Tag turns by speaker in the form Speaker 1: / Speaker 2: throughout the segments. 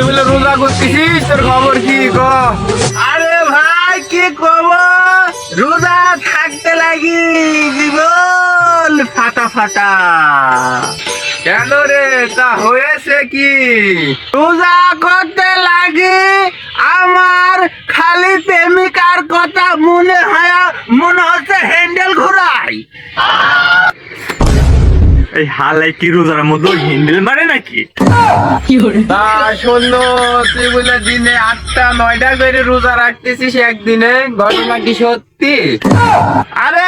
Speaker 1: বলে রোজা করতেছিস, তোর খবর কি ক?
Speaker 2: আরে ভাই কি খবর? রোজা থাকতে লাগি জীবন ফাটা ফাটা।
Speaker 1: কেন রে, তা হয়েছে কি?
Speaker 2: রোজা করতে লাগি আমার খালি প্রেমিকার কথা মনে হচ্ছে হ্যান্ডেল ঘোরাই।
Speaker 3: এই হালাই কি রোজার মধ্যে হ্যান্ডেল মারে নাকি?
Speaker 1: তা শোনো, তুই বলে দিনে 8টা-9টা করে রোজা রাখতেছিস একদিনে, ঘটনা কি সত্যি?
Speaker 2: আরে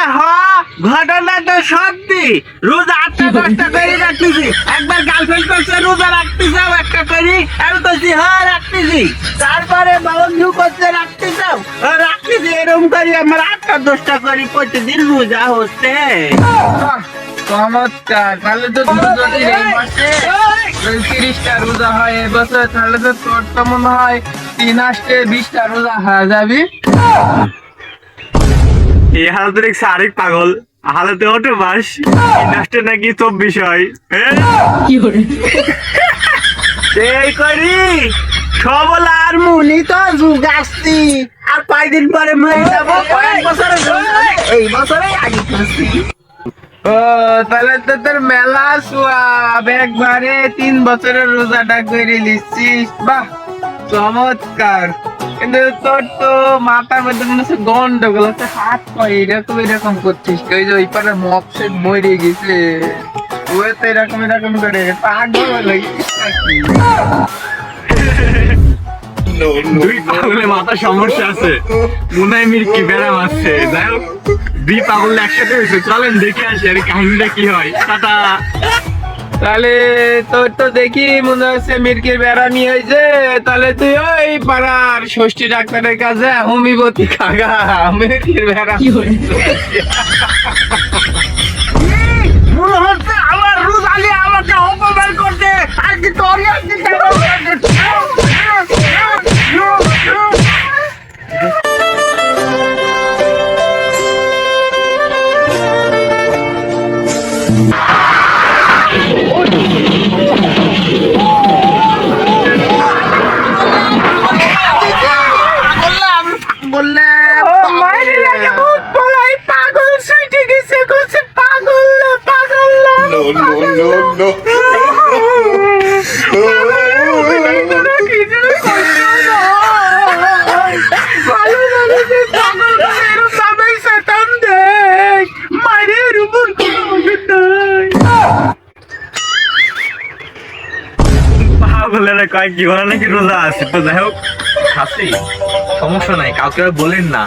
Speaker 2: ঘটনা তো সত্যি। রোজা 8টা-10টা করে রাখতেছি। একবার গার্লফ্রেন্ড করছে রোজা রাখতে যাও একটা করি, আমি বলছি হ্যাঁ রাখতেছি। তারপরে বন্ধু করছে রাখতে যাও, রাখতেছি। এরকম করি আমার 8টা-10টা করি প্রতিদিন রোজা হচ্ছে।
Speaker 1: বাহ, চমৎকার। তাহলে তো যদি এই মাসে 30টা রোজা হয় এবছর, তাহলে তো তোর তো মনে হয় 3 আসতে 20টা রোজা হয়ে যাবি।
Speaker 3: এই হালাতে দেখছি আরেক পাগল, হালাতে ওঠে মাস ইন্ডাস্ট্রি নাকি 24 হয়।
Speaker 2: এই করি সবল আর মুনি তো যুগাচ্ছি, আর কয়দিন পরে মরে যাবো। কয়েক বছরে এই বছরে আগে করছি।
Speaker 1: ও তাহলে তো তোর মেলা সোয়াব, একবারে 3 বছরের রোজাটা করে নিচ্ছিস। বাহ, চমৎকার। কিন্তু তোর তো মাথার মধ্যে মনে হচ্ছে গন্ডগোল আছে, হাত পায়ে এরকম করছিস। ওই যে ওই পারে মপসে মরে গেছে, ও তো এরকম করে পাগল লাগিস নাকি?
Speaker 3: দুই পাগলের মাথা সমস্যা আছে, মনে হয় মির্কি ব্যারাম আছে। যাই হোক, দুই পাগল একসাথে হয়েছে, চলেন দেখে আসি আর কাহিনীটা কি হয়। টাটা।
Speaker 1: তাহলে তোর তো দেখি মনে হচ্ছে মির্কির ব্যারামি হয়েছে। তাহলে তুই ওই পাড়ার ষষ্ঠী ডাক্তারের কাছে হোমিওপ্যাথি খাগা, মির্কির ব্যারামি।
Speaker 2: মনে হচ্ছে আমার রোজালি আমাকে অপমান করতে। আজকে তোর বললে পাগল সুইটে গেছে, করছে পাগল না পাগল না।
Speaker 3: পাগলেরা কয় কি ওরা নাকি রোজা আছে। তো যাই হোক, খাসি সমস্যা নাই, কাউকে আর বলেন না।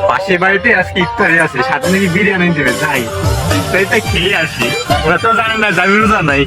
Speaker 3: পাশের বাড়িতে আজকে ইফতারি আছে, সাথে নাকি বিরিয়ানি দেবে। যাই ইফতারিটা খেয়ে আসি, ওরা তো জানে না যে আমি রোজা নাই।